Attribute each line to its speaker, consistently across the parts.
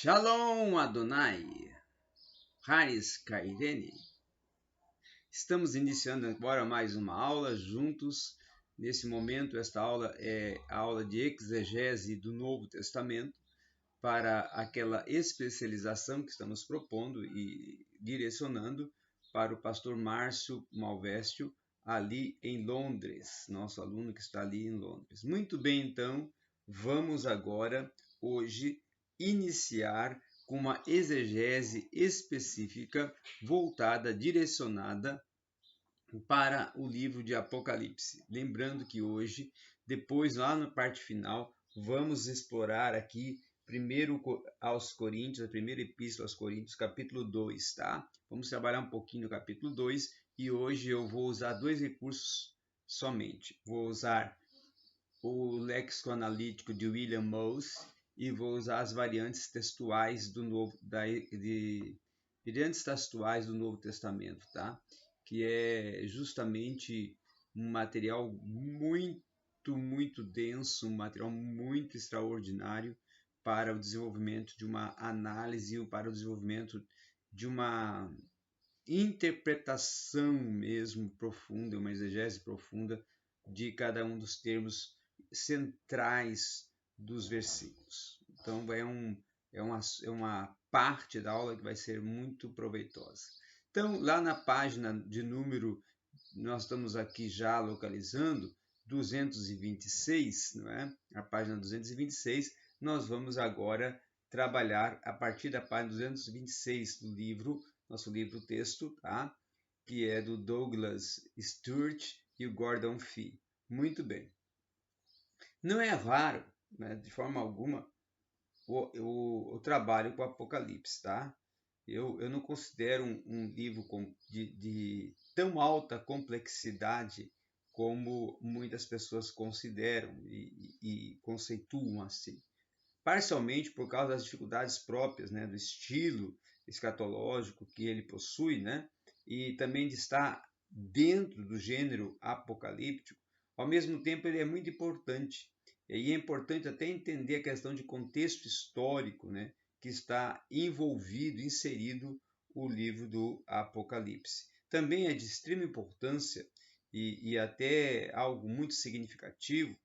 Speaker 1: Shalom Adonai, Haris Kairene. Estamos iniciando agora mais uma aula juntos. Nesse momento, esta aula é a aula de exegese do Novo Testamento para aquela especialização que estamos propondo e direcionando para o pastor Márcio Malvestio, ali em Londres, nosso aluno que está ali em Londres. Muito bem, então, vamos agora, hoje, iniciar com uma exegese específica, voltada, direcionada para o livro de Apocalipse. Lembrando que hoje, depois, lá na parte final, vamos explorar aqui primeiro aos Coríntios, a primeira epístola aos Coríntios, capítulo 2, tá? Vamos trabalhar um pouquinho no capítulo 2 e hoje eu vou usar dois recursos somente. Vou usar o léxico analítico de William Mose e vou usar as variantes textuais do Novo Testamento, tá? Que é justamente um material muito denso, um material muito extraordinário para o desenvolvimento de uma análise, para o desenvolvimento de uma interpretação mesmo profunda, uma exegese profunda de cada um dos termos centrais dos versículos. Então, é uma parte da aula que vai ser muito proveitosa. Então, lá na página de número, nós estamos aqui já localizando 226, não é? A página 226, nós vamos agora trabalhar a partir da página 226 do livro, nosso livro-texto, tá? Que é do Douglas Stewart e o Gordon Fee. Muito bem. Não é raro, né, de forma alguma, o trabalho com o Apocalipse, tá? Eu não considero um livro de tão alta complexidade como muitas pessoas consideram e conceituam assim. Parcialmente por causa das dificuldades próprias, né, do estilo escatológico que ele possui, né, e também de estar dentro do gênero apocalíptico. Ao mesmo tempo, ele é muito importante. E é importante até entender a questão de contexto histórico, né, que está envolvido, inserido o livro do Apocalipse. Também é de extrema importância e até algo muito significativo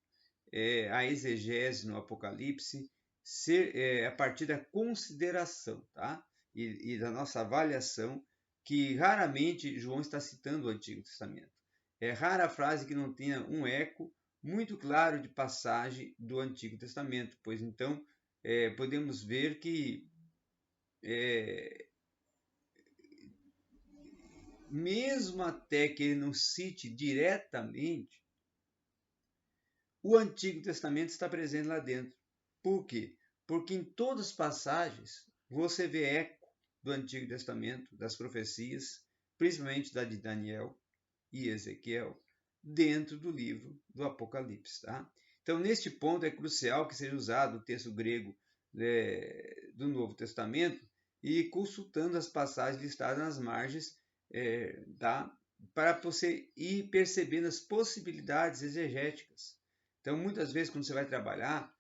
Speaker 1: a exegese no Apocalipse ser a partir da consideração, tá? E da nossa avaliação, que raramente João está citando o Antigo Testamento. É rara a frase que não tenha um eco muito claro de passagem do Antigo Testamento, pois então podemos ver que mesmo até que ele não cite diretamente, o Antigo Testamento está presente lá dentro. Por quê? Porque em todas as passagens você vê eco do Antigo Testamento, das profecias, principalmente da de Daniel e Ezequiel, dentro do livro do Apocalipse. Tá? Então, neste ponto, é crucial que seja usado o texto grego do Novo Testamento e consultando as passagens listadas nas margens, tá? Para você ir percebendo as possibilidades exegéticas. Então, muitas vezes, quando você vai trabalhar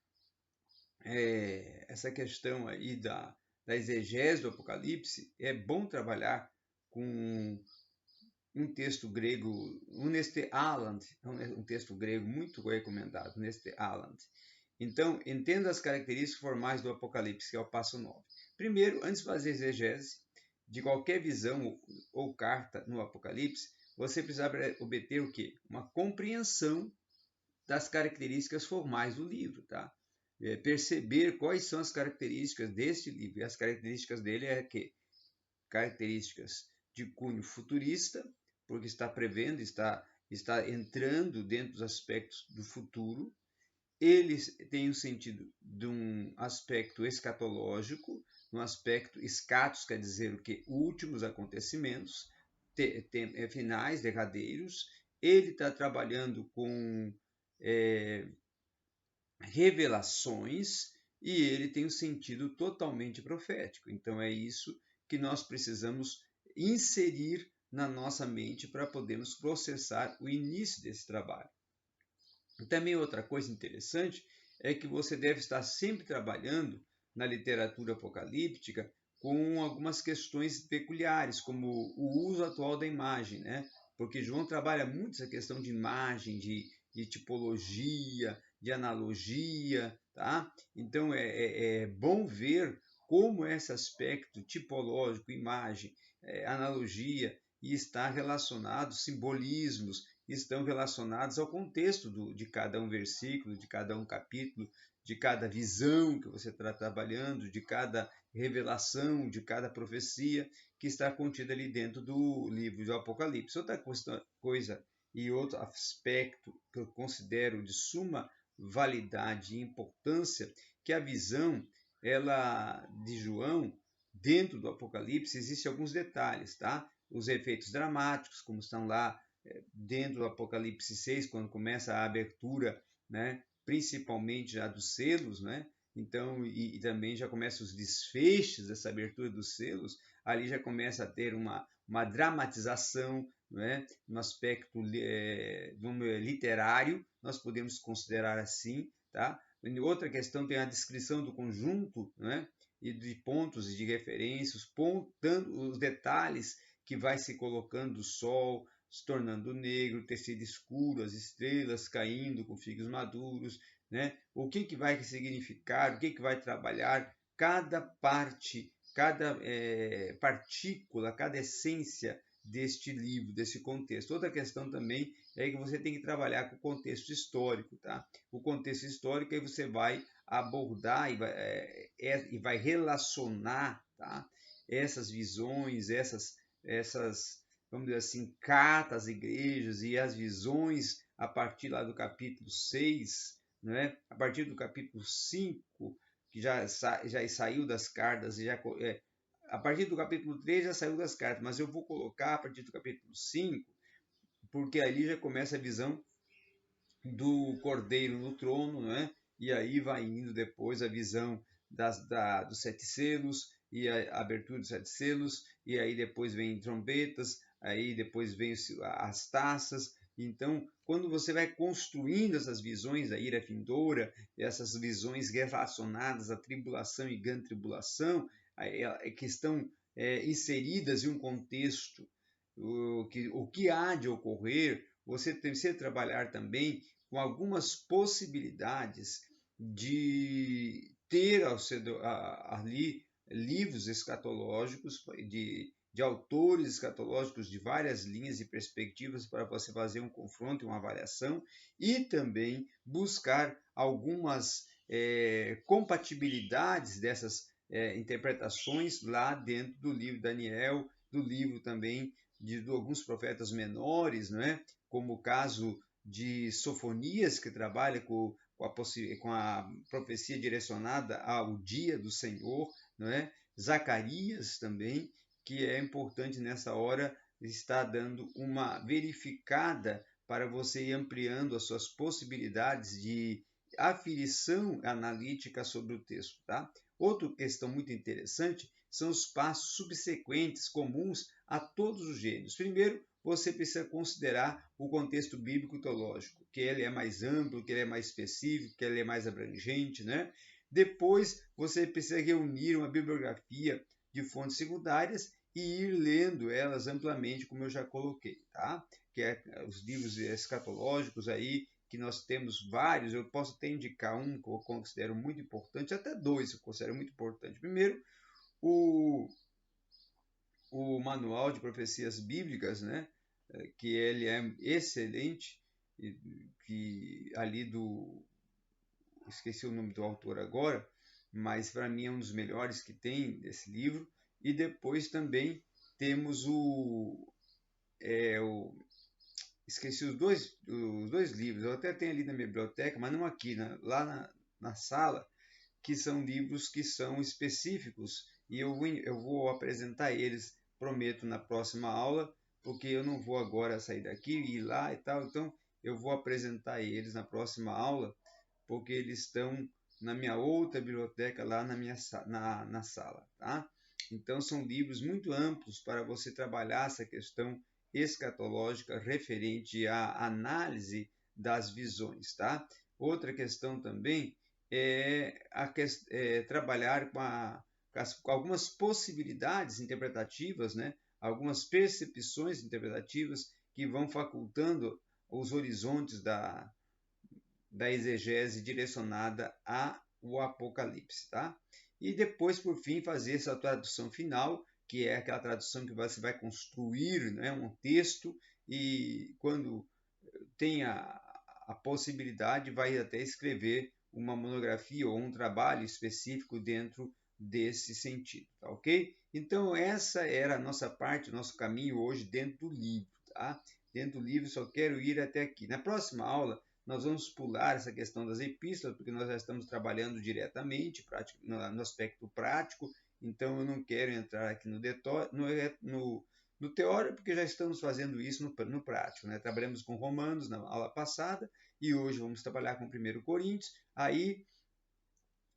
Speaker 1: essa questão aí da exegese do Apocalipse, é bom trabalhar com um texto grego, um Neste Aland, um texto grego muito recomendado, Neste Aland. Então, entenda as características formais do Apocalipse, que é o passo 9. Primeiro, antes de fazer exegese de qualquer visão ou carta no Apocalipse, você precisa obter o quê? Uma compreensão das características formais do livro, tá? Perceber quais são as características deste livro. E as características dele é que características de cunho futurista, porque está prevendo, está entrando dentro dos aspectos do futuro. Eles têm o sentido de um aspecto escatológico, um aspecto escatos, quer dizer o que? Últimos acontecimentos, finais, derradeiros. Ele está trabalhando com revelações e ele tem um sentido totalmente profético. Então é isso que nós precisamos inserir na nossa mente para podermos processar o início desse trabalho. E também outra coisa interessante é que você deve estar sempre trabalhando na literatura apocalíptica com algumas questões peculiares, como o uso atual da imagem, né? Porque João trabalha muito essa questão de imagem, de tipologia, de analogia, tá? Então é bom ver como esse aspecto tipológico, imagem, analogia, está relacionado, simbolismos, estão relacionados ao contexto de cada um versículo, de cada um capítulo, de cada visão que você está trabalhando, de cada revelação, de cada profecia que está contida ali dentro do livro do Apocalipse. Outra coisa e outro aspecto que eu considero de suma validade e importância, que a visão de João, dentro do Apocalipse, existem alguns detalhes, tá? Os efeitos dramáticos, como estão lá dentro do Apocalipse 6, quando começa a abertura, né? Principalmente já dos selos, né? Então, e também já começa os desfechos dessa abertura dos selos, ali já começa a ter uma dramatização, né? No aspecto literário, nós podemos considerar assim, tá? Outra questão tem a descrição do conjunto, né? E de pontos de referência, os detalhes que vai se colocando o sol, se tornando negro, tecido escuro, as estrelas caindo com figos maduros, né? O que vai significar, o que vai trabalhar cada parte, cada partícula, cada essência deste livro, desse contexto. Outra questão também é que você tem que trabalhar com o contexto histórico, tá? O contexto histórico aí você vai abordar e vai relacionar, tá? Essas visões, essas vamos dizer assim, cartas às igrejas e as visões a partir lá do capítulo 6, né? A partir do capítulo 5, que já saiu das cartas, a partir do capítulo 3 já saiu das cartas, mas eu vou colocar a partir do capítulo 5, porque ali já começa a visão do cordeiro no trono, né? E aí vai indo depois a visão dos 7 selos e a abertura dos 7 selos, e aí depois vem trombetas, aí depois vem as taças. Então, quando você vai construindo essas visões da ira vindoura, essas visões relacionadas à tribulação e grande tribulação, que estão inseridas em um contexto, o que há de ocorrer, você precisa trabalhar também com algumas possibilidades de ter ali livros escatológicos, de autores escatológicos de várias linhas e perspectivas para você fazer um confronto e uma avaliação, e também buscar algumas compatibilidades dessas interpretações lá dentro do livro Daniel, do livro também de alguns profetas menores, não é? Como o caso de Sofonias, que trabalha com a profecia direcionada ao dia do Senhor, não é? Zacarias também, que é importante nessa hora estar dando uma verificada para você ir ampliando as suas possibilidades de aferição analítica sobre o texto, tá? Outra questão muito interessante são os passos subsequentes comuns a todos os gêneros. Primeiro, você precisa considerar o contexto bíblico teológico, que ele é mais amplo, que ele é mais específico, que ele é mais abrangente, né? Depois, você precisa reunir uma bibliografia de fontes secundárias e ir lendo elas amplamente, como eu já coloquei, tá? Que é os livros escatológicos aí, que nós temos vários, eu posso até indicar um que eu considero muito importante, até dois que eu considero muito importante. Primeiro, o Manual de Profecias Bíblicas, né? Que ele é excelente, que ali esqueci o nome do autor agora, mas para mim é um dos melhores que tem desse livro. E depois também temos esqueci os dois livros, eu até tenho ali na minha biblioteca, mas não aqui, lá na sala, que são livros que são específicos, e eu vou apresentar eles, prometo, na próxima aula, porque eu não vou agora sair daqui e ir lá e tal, então eu vou apresentar eles na próxima aula, porque eles estão na minha outra biblioteca lá na sala, tá? Então são livros muito amplos para você trabalhar essa questão escatológica referente à análise das visões, tá? Outra questão também trabalhar com algumas possibilidades interpretativas, né? Algumas percepções interpretativas que vão facultando os horizontes da exegese direcionada ao Apocalipse, tá? E depois, por fim, fazer essa tradução final, que é aquela tradução que você vai construir, né, um texto, e quando tem a possibilidade, vai até escrever uma monografia ou um trabalho específico dentro desse sentido, tá ok? Então, essa era a nossa parte, o nosso caminho hoje dentro do livro, tá? Dentro do livro, só quero ir até aqui. Na próxima aula, nós vamos pular essa questão das epístolas, porque nós já estamos trabalhando diretamente no aspecto prático, então eu não quero entrar aqui no teórico, porque já estamos fazendo isso no prático, né? Trabalhamos com Romanos na aula passada e hoje vamos trabalhar com 1 Coríntios. Aí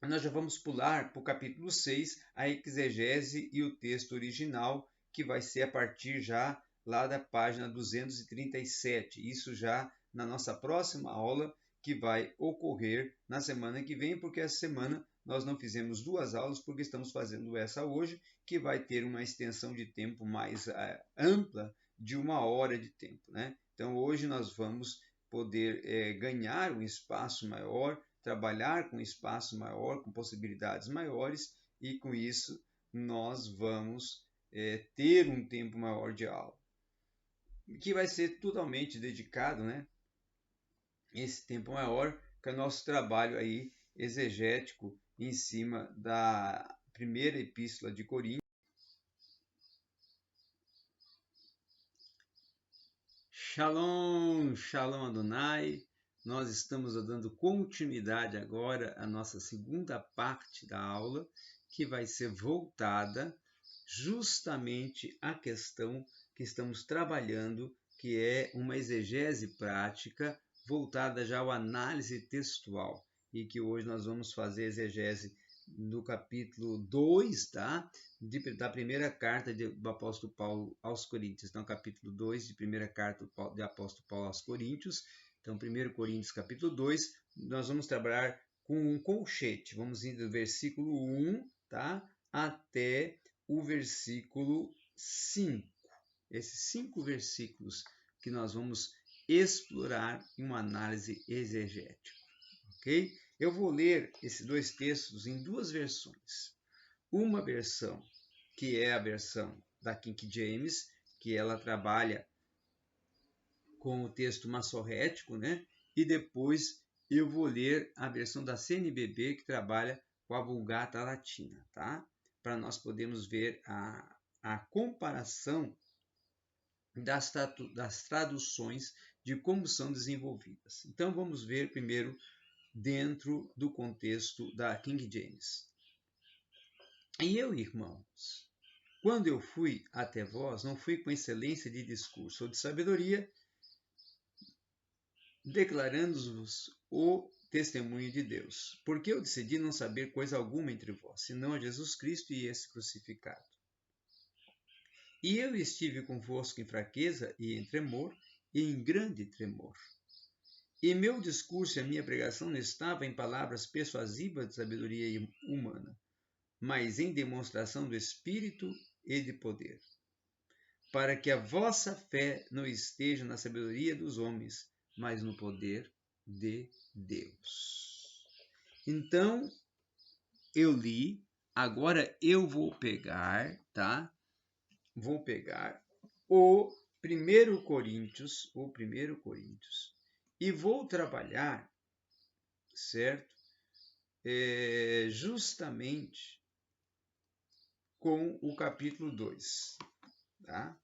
Speaker 1: nós já vamos pular para o capítulo 6, a exegese e o texto original, que vai ser a partir já lá da página 237. Isso já na nossa próxima aula, que vai ocorrer na semana que vem, porque essa semana nós não fizemos 2 aulas, porque estamos fazendo essa hoje, que vai ter uma extensão de tempo mais ampla, de 1 hora de tempo, né? Então, hoje nós vamos poder ganhar um espaço maior, trabalhar com espaço maior, com possibilidades maiores, e com isso nós vamos ter um tempo maior de aula, que vai ser totalmente dedicado, né, esse tempo maior, que é o nosso trabalho aí exegético em cima da primeira epístola de Coríntios. Shalom, Shalom Adonai. Nós estamos dando continuidade agora à nossa segunda parte da aula, que vai ser voltada justamente à questão que estamos trabalhando, que é uma exegese prática voltada já à análise textual, e que hoje nós vamos fazer exegese no capítulo 2, tá? Da primeira carta do apóstolo Paulo aos Coríntios. Então, capítulo 2 de primeira carta do apóstolo Paulo aos Coríntios. Então, 1 Coríntios, capítulo 2, nós vamos trabalhar com um colchete. Vamos indo do versículo 1, tá? Até o versículo 5. Esses 5 versículos que nós vamos explorar em uma análise exegética, ok? Eu vou ler esses 2 textos em 2 versões. Uma versão que é a versão da King James, que ela trabalha com o texto massorrético, né? E depois eu vou ler a versão da CNBB, que trabalha com a Vulgata Latina, tá? Para nós podermos ver a comparação das traduções de como são desenvolvidas. Então, vamos ver primeiro dentro do contexto da King James. E eu, irmãos, quando eu fui até vós, não fui com excelência de discurso ou de sabedoria, declarando-vos o testemunho de Deus, porque eu decidi não saber coisa alguma entre vós, senão a Jesus Cristo e esse crucificado. E eu estive convosco em fraqueza e em tremor, e em grande tremor. E meu discurso e a minha pregação não estava em palavras persuasivas de sabedoria humana, mas em demonstração do Espírito e de poder, para que a vossa fé não esteja na sabedoria dos homens, mas no poder de Deus. Então, eu li, agora eu vou pegar, tá? Vou pegar o 1 Coríntios, e vou trabalhar, certo? Justamente com o capítulo 2, tá?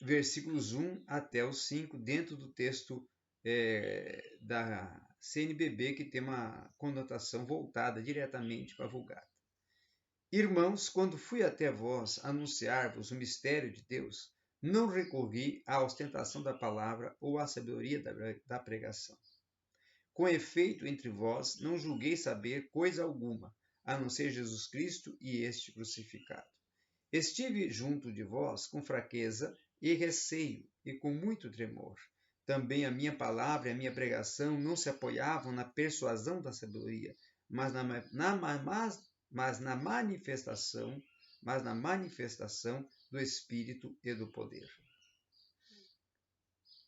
Speaker 1: Versículos 1 até os 5, dentro do texto da CNBB, que tem uma conotação voltada diretamente para a Vulgata. Irmãos, quando fui até vós anunciar-vos o mistério de Deus, não recorri à ostentação da palavra ou à sabedoria da pregação. Com efeito, entre vós não julguei saber coisa alguma, a não ser Jesus Cristo e este crucificado. Estive junto de vós com fraqueza e receio e com muito tremor, também a minha palavra e a minha pregação não se apoiavam na persuasão da sabedoria, mas na manifestação do Espírito e do poder.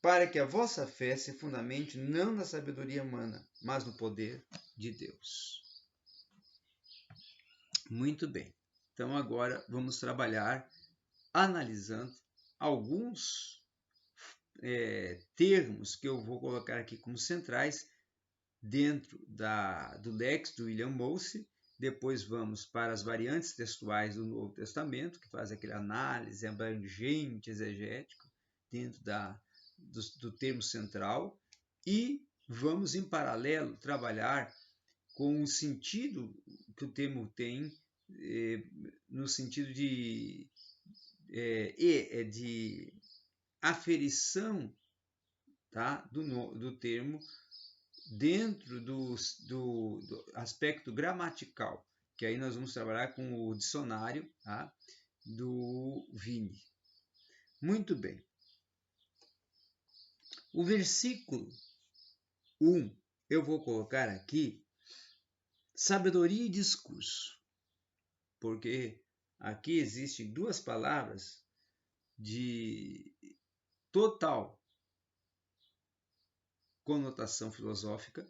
Speaker 1: Para que a vossa fé se fundamente não na sabedoria humana, mas no poder de Deus. Muito bem. Então agora vamos trabalhar analisando alguns termos que eu vou colocar aqui como centrais dentro do léxico do William Mose. Depois vamos para as variantes textuais do Novo Testamento, que faz aquela análise abrangente, exegética, dentro do termo central. E vamos, em paralelo, trabalhar com o sentido que o termo tem, no sentido de aferição, tá, do termo dentro do aspecto gramatical, que aí nós vamos trabalhar com o dicionário, tá, do Vini. Muito bem. O versículo 1, eu vou colocar aqui sabedoria e discurso, porque aqui existem duas palavras de total conotação filosófica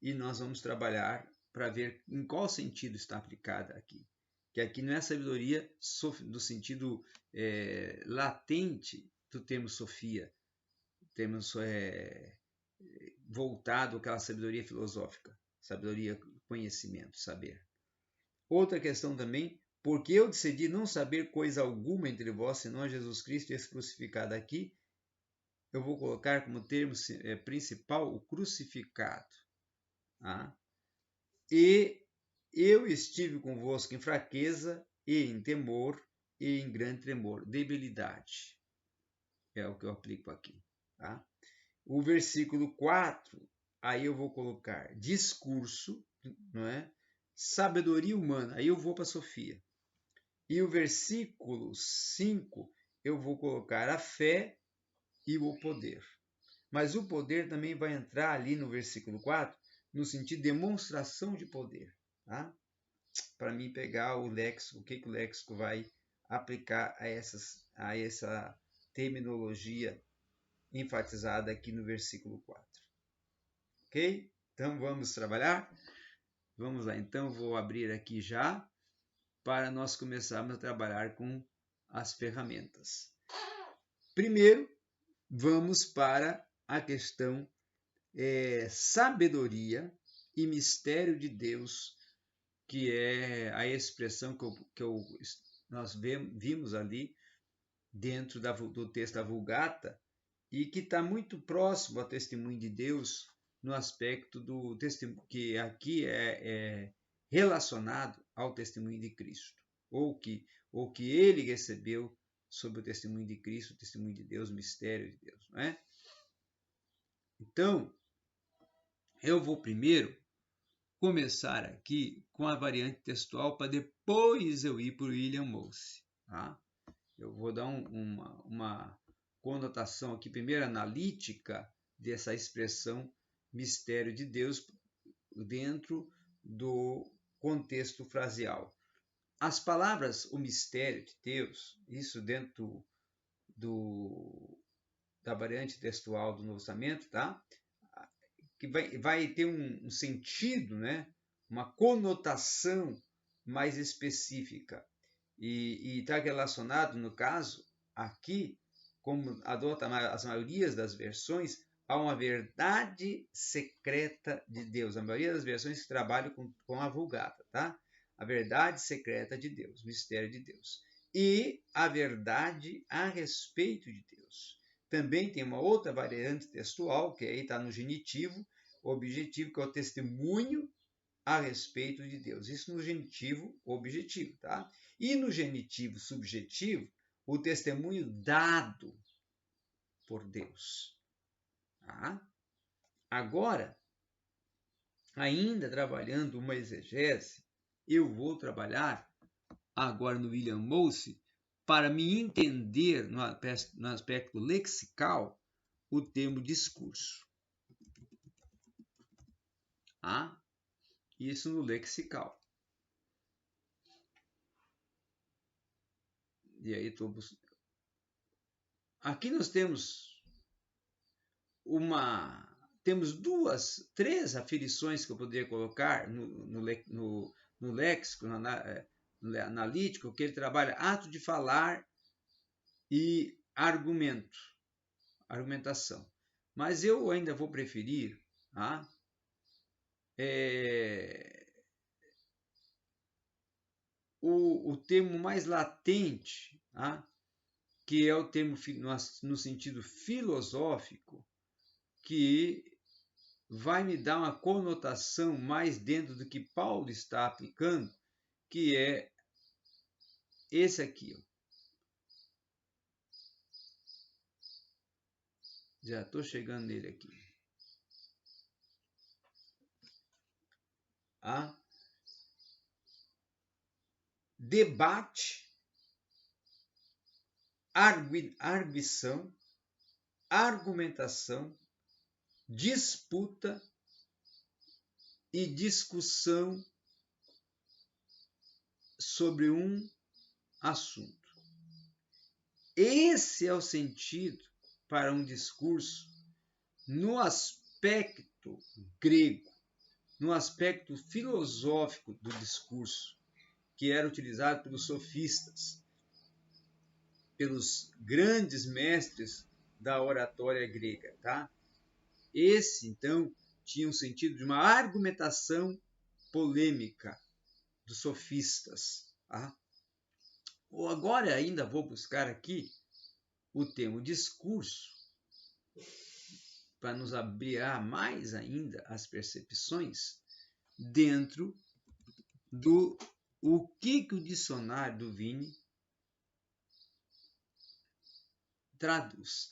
Speaker 1: e nós vamos trabalhar para ver em qual sentido está aplicada aqui. Que aqui não é sabedoria do sentido latente do termo sofia, termo voltado àquela sabedoria filosófica, sabedoria, conhecimento, saber. Outra questão também, porque eu decidi não saber coisa alguma entre vós, senão Jesus Cristo e esse crucificado aqui, eu vou colocar como termo principal o crucificado. Tá? E eu estive convosco em fraqueza e em temor e em grande tremor, debilidade. É o que eu aplico aqui. Tá? O versículo 4, aí eu vou colocar discurso, não é? Sabedoria humana, aí eu vou para Sofia. E o versículo 5, eu vou colocar a fé e o poder. Mas o poder também vai entrar ali no versículo 4, no sentido de demonstração de poder. Tá? Para mim pegar o léxico, o que o léxico vai aplicar a essa terminologia enfatizada aqui no versículo 4. Ok? Então vamos trabalhar? Vamos lá, então vou abrir aqui já para nós começarmos a trabalhar com as ferramentas. Primeiro, vamos para a questão sabedoria e mistério de Deus, que é a expressão que nós vimos ali dentro do texto da Vulgata e que está muito próximo ao testemunho de Deus no aspecto do testemunho que aqui é relacionado ao testemunho de Cristo, ou que ele recebeu sobre o testemunho de Cristo, o testemunho de Deus, o mistério de Deus, não é? Então, eu vou primeiro começar aqui com a variante textual para depois eu ir para o William Mose. Tá? Eu vou dar uma conotação aqui, primeiro analítica, dessa expressão mistério de Deus dentro do contexto fraseal. As palavras o mistério de Deus, isso dentro da variante textual do Novo Testamento, tá? Que vai ter um sentido, né? Uma conotação mais específica. E está relacionado, no caso, aqui, como adota as maiorias das versões, a uma verdade secreta de Deus. A maioria das versões que trabalham com a Vulgata, tá? A verdade secreta de Deus, o mistério de Deus. E a verdade a respeito de Deus. Também tem uma outra variante textual, que aí está no genitivo, objetivo, que é o testemunho a respeito de Deus. Isso no genitivo objetivo, tá? E no genitivo subjetivo, o testemunho dado por Deus. Tá? Agora, ainda trabalhando uma exegese, eu vou trabalhar agora no William Mose para me entender no aspecto lexical o termo discurso. Isso no lexical. E aí aqui nós temos três aferições que eu poderia colocar no léxico analítico, que ele trabalha ato de falar e argumentação. Mas eu ainda vou preferir o termo mais latente, que é o termo no sentido filosófico, que vai me dar uma conotação mais dentro do que Paulo está aplicando, que é esse aqui. Já estou chegando nele aqui. Debate, arguição, argumentação, disputa e discussão sobre um assunto. Esse é o sentido para um discurso no aspecto grego, no aspecto filosófico do discurso, que era utilizado pelos sofistas, pelos grandes mestres da oratória grega, Esse, então, tinha um sentido de uma argumentação polêmica dos sofistas, Agora ainda vou buscar aqui o termo discurso para nos abrir mais ainda as percepções dentro do o que o dicionário do Vini traduz,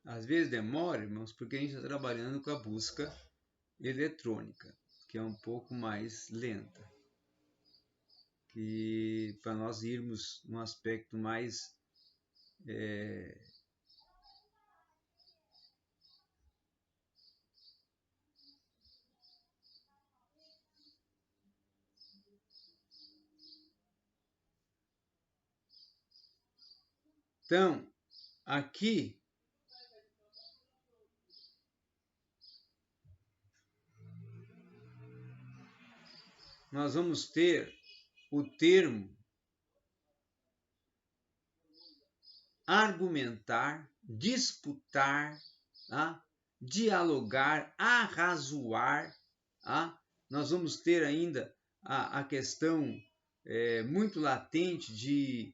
Speaker 1: Às vezes demora, irmãos, porque a gente está trabalhando com a busca eletrônica, que é um pouco mais lenta. E para nós irmos num aspecto mais Então, aqui nós vamos ter o termo argumentar, disputar, dialogar, arrazoar. Nós vamos ter ainda a questão muito latente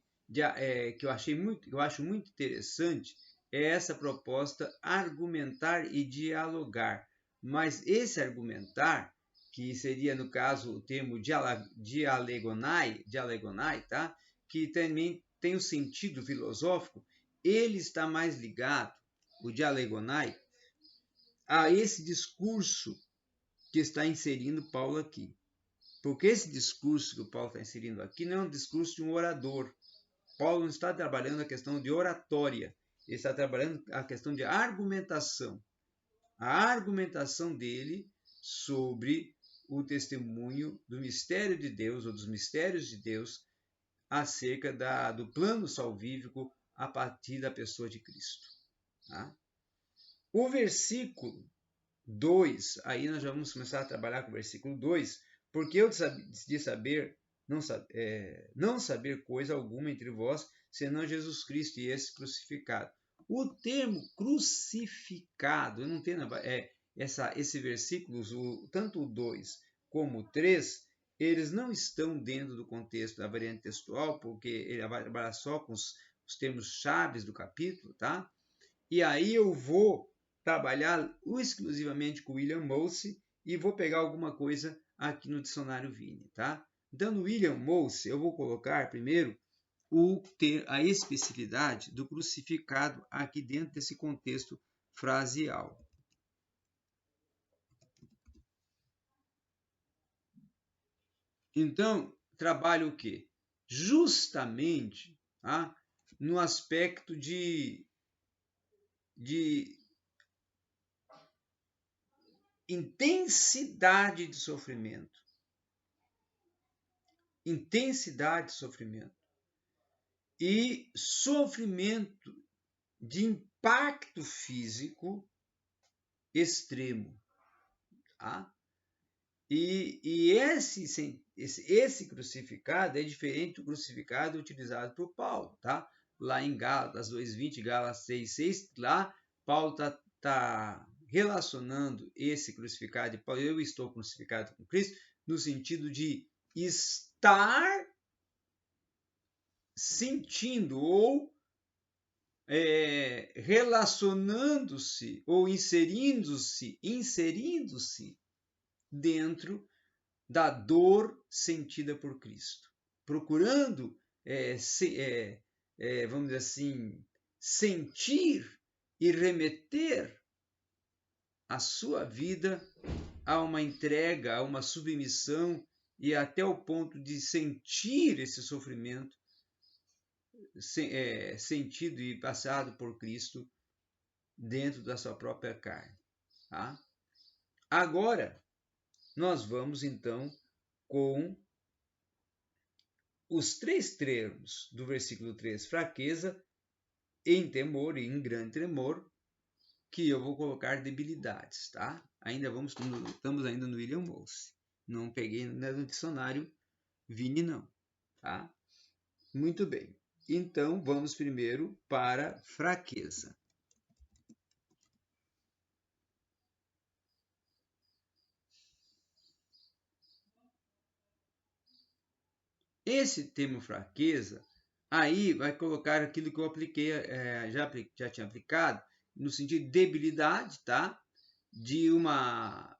Speaker 1: que eu acho muito interessante, é essa proposta argumentar e dialogar. Mas esse argumentar, que seria no caso o termo dialegonai, que também tem um sentido filosófico, ele está mais ligado, o dialegonai, a esse discurso que está inserindo Paulo aqui. Porque esse discurso que o Paulo está inserindo aqui não é um discurso de um orador. Paulo não está trabalhando a questão de oratória, ele está trabalhando a questão de argumentação. A argumentação dele sobre o testemunho do mistério de Deus, ou dos mistérios de Deus, acerca do plano salvífico a partir da pessoa de Cristo. O versículo 2, aí nós já vamos começar a trabalhar com o versículo 2, porque eu decidi não saber coisa alguma entre vós, senão Jesus Cristo e esse crucificado. O termo crucificado, eu não tenho esse versículo, tanto o 2 como o 3, eles não estão dentro do contexto da variante textual, porque ele vai trabalhar só com os os termos chaves do capítulo, tá? E aí eu vou trabalhar exclusivamente com William Mose e vou pegar alguma coisa aqui no dicionário Vini, tá? Então, no William Mose, eu vou colocar primeiro a especificidade do crucificado aqui dentro desse contexto fraseal. Então, trabalho o quê? Justamente, tá? No aspecto de intensidade de sofrimento. Intensidade de sofrimento. E sofrimento de impacto físico extremo. Tá? E esse crucificado é diferente do crucificado utilizado por Paulo. Tá? Lá em Gálatas 2:20, Gálatas 6:6, lá Paulo está relacionando esse crucificado de Paulo, eu estou crucificado com Cristo, no sentido de estar sentindo ou relacionando-se ou inserindo-se dentro da dor sentida por Cristo, procurando, vamos dizer assim, sentir e remeter a sua vida a uma entrega, a uma submissão e até o ponto de sentir esse sofrimento sentido e passado por Cristo dentro da sua própria carne. Tá? Agora, nós vamos então com os 3 termos do versículo 3, fraqueza, em temor e em grande tremor, que eu vou colocar debilidades, tá? Estamos ainda no William Mose. Não peguei no dicionário Vini, não, tá? Muito bem. Então, vamos primeiro para fraqueza. Esse termo fraqueza, aí vai colocar aquilo que eu apliquei, já tinha aplicado, no sentido de debilidade, tá? De uma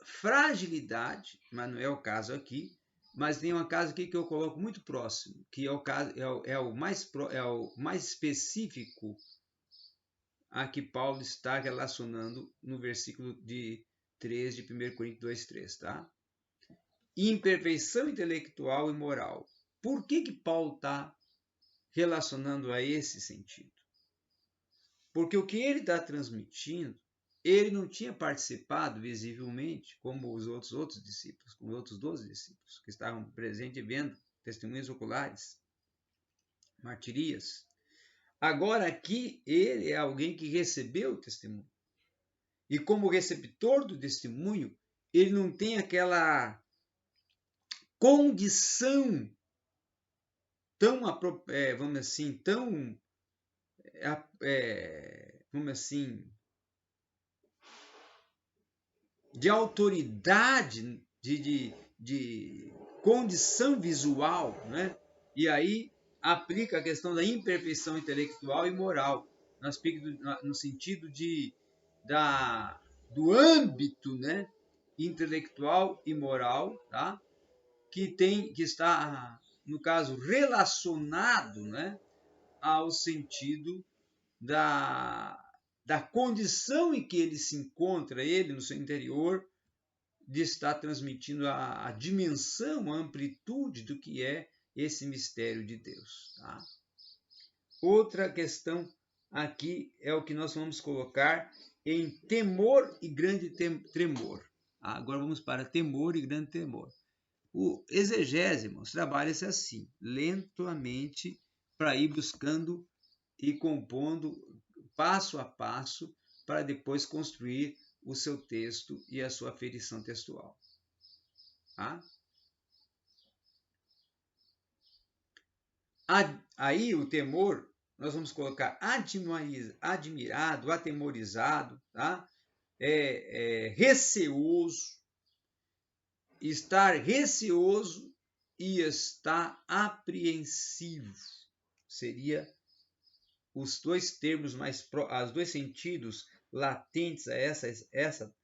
Speaker 1: fragilidade, mas não é o caso aqui, mas tem um caso aqui que eu coloco muito próximo, que é o caso é o mais específico a que Paulo está relacionando no versículo de 3 de 1 Coríntios 2:3, tá? Imperfeição intelectual e moral. Por que Paulo está relacionando a esse sentido? Porque o que ele está transmitindo, ele não tinha participado visivelmente, como os outros discípulos, como os outros 12 discípulos, que estavam presentes e vendo testemunhas oculares, martirias. Agora aqui, ele é alguém que recebeu o testemunho. E como receptor do testemunho, ele não tem aquela condição tão, vamos assim, tão, vamos assim, de autoridade, de condição visual, né? E aí aplica a questão da imperfeição intelectual e moral, no sentido do âmbito, né? Intelectual e moral, tá? Que está, no caso, relacionado, né? Ao sentido da condição em que ele se encontra, ele no seu interior, de estar transmitindo a dimensão, a amplitude do que é esse mistério de Deus. Tá? Outra questão aqui é o que nós vamos colocar em temor e grande tremor. Agora vamos para temor e grande tremor. O exegese, trabalha-se assim, lentamente, para ir buscando e compondo passo a passo, para depois construir o seu texto e a sua aferição textual. Tá? Aí o temor, nós vamos colocar admirado, atemorizado, tá? Receoso, estar receoso e estar apreensivo. seria os dois termos os dois sentidos latentes a essa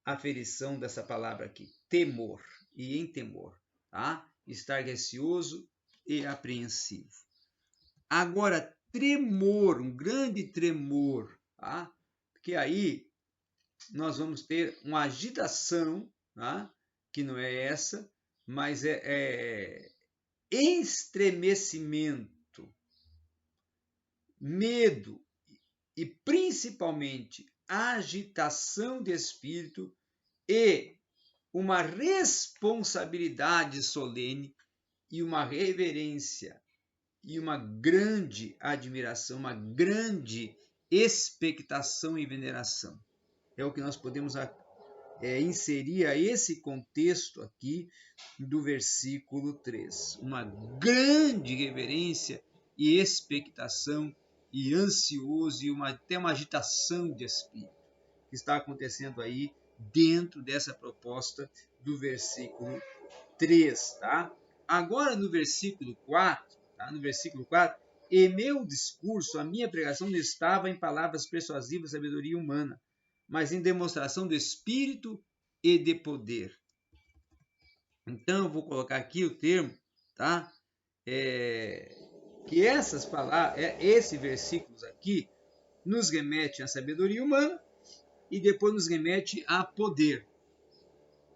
Speaker 1: aferição dessa palavra aqui, temor e em temor, tá? Estar receoso e apreensivo. Agora, tremor, um grande tremor, tá? Porque aí nós vamos ter uma agitação, tá? Que não é essa, mas é estremecimento, medo e principalmente agitação de espírito e uma responsabilidade solene e uma reverência e uma grande admiração, uma grande expectação e veneração. É o que nós podemos inserir a esse contexto aqui do versículo 3. Uma grande reverência e expectação e ansioso e até uma agitação de espírito que está acontecendo aí dentro dessa proposta do versículo 3, tá? Agora no versículo 4, tá? No versículo 4, e meu discurso, a minha pregação não estava em palavras persuasivas, sabedoria humana, mas em demonstração do Espírito e de poder. Então, eu vou colocar aqui o termo, tá? Que essas palavras, esses versículos aqui, nos remete à sabedoria humana e depois nos remete a poder.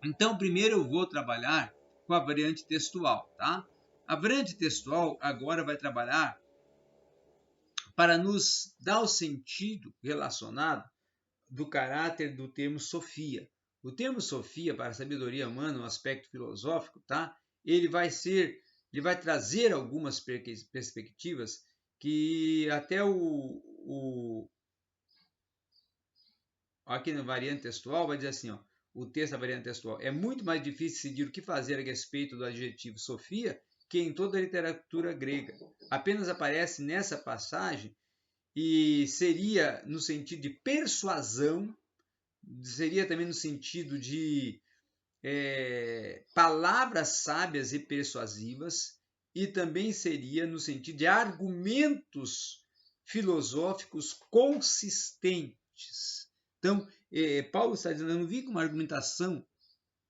Speaker 1: Então, primeiro eu vou trabalhar com a variante textual, tá? A variante textual agora vai trabalhar para nos dar o sentido relacionado do caráter do termo sofia. O termo sofia para a sabedoria humana, um aspecto filosófico, tá? Ele vai trazer algumas perspectivas que até aqui na variante textual vai dizer assim, ó, o texto da variante textual, é muito mais difícil decidir o que fazer a respeito do adjetivo sofia que em toda a literatura grega. Apenas aparece nessa passagem e seria no sentido de persuasão, seria também no sentido de palavras sábias e persuasivas, e também seria no sentido de argumentos filosóficos consistentes. Então, Paulo está dizendo, eu não vi com uma argumentação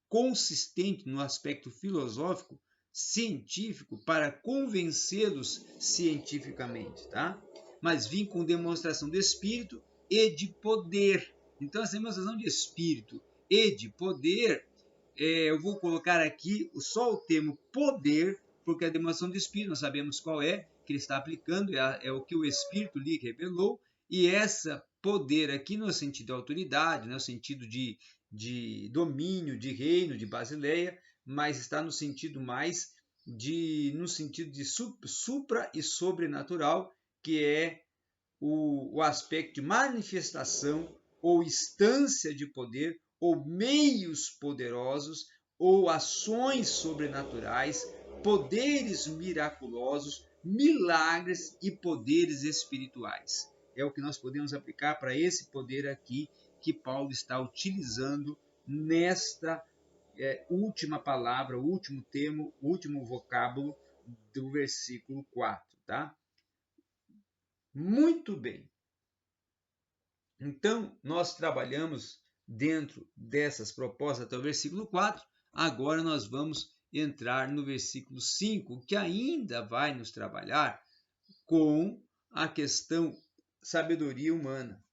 Speaker 1: consistente no aspecto filosófico, científico, para convencê-los cientificamente, tá? Mas vim com demonstração de espírito e de poder. Então, essa demonstração de espírito e de poder, eu vou colocar aqui só o termo poder, porque a demonstração de espírito nós sabemos qual é, que ele está aplicando, é o que o Espírito lhe revelou, e essa poder aqui no sentido de autoridade, no sentido de domínio, de reino, de Basileia, mas está no sentido mais no sentido de supra e sobrenatural, que é o aspecto de manifestação ou instância de poder, ou meios poderosos, ou ações sobrenaturais, poderes miraculosos, milagres e poderes espirituais. É o que nós podemos aplicar para esse poder aqui que Paulo está utilizando nesta última palavra, o último termo, o último vocábulo do versículo 4, tá? Muito bem. Então, nós trabalhamos dentro dessas propostas até o versículo 4. Agora nós vamos entrar no versículo 5, que ainda vai nos trabalhar com a questão sabedoria humana.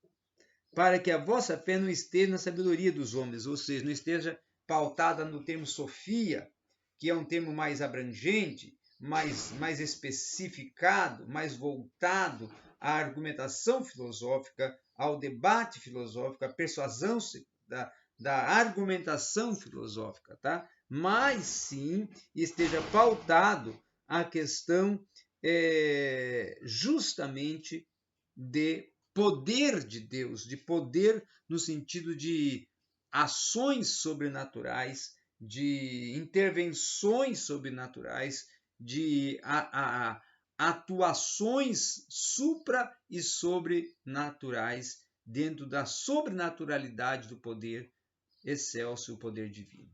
Speaker 1: Para que a vossa fé não esteja na sabedoria dos homens, ou seja, não esteja pautada no termo sofia, que é um termo mais abrangente, mais especificado, mais voltado à argumentação filosófica, ao debate filosófico, à persuasão da argumentação filosófica, tá? Mas sim esteja pautado a questão justamente de poder de Deus, de poder no sentido de ações sobrenaturais, de intervenções sobrenaturais, de atuações supra e sobrenaturais dentro da sobrenaturalidade do poder excelso, o poder divino.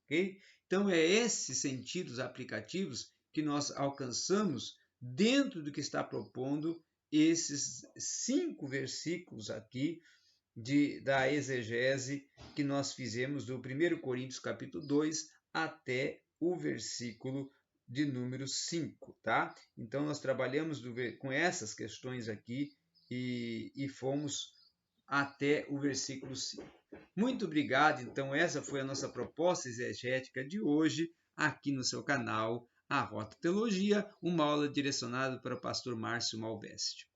Speaker 1: Okay? Então, esses sentidos aplicativos que nós alcançamos dentro do que está propondo esses 5 versículos aqui da exegese que nós fizemos do 1 Coríntios capítulo 2 até o versículo de número 5, tá? Então, nós trabalhamos com essas questões aqui e fomos até o versículo 5. Muito obrigado. Então, essa foi a nossa proposta exegética de hoje, aqui no seu canal, A Rota Teologia, uma aula direcionada para o pastor Márcio Malveste.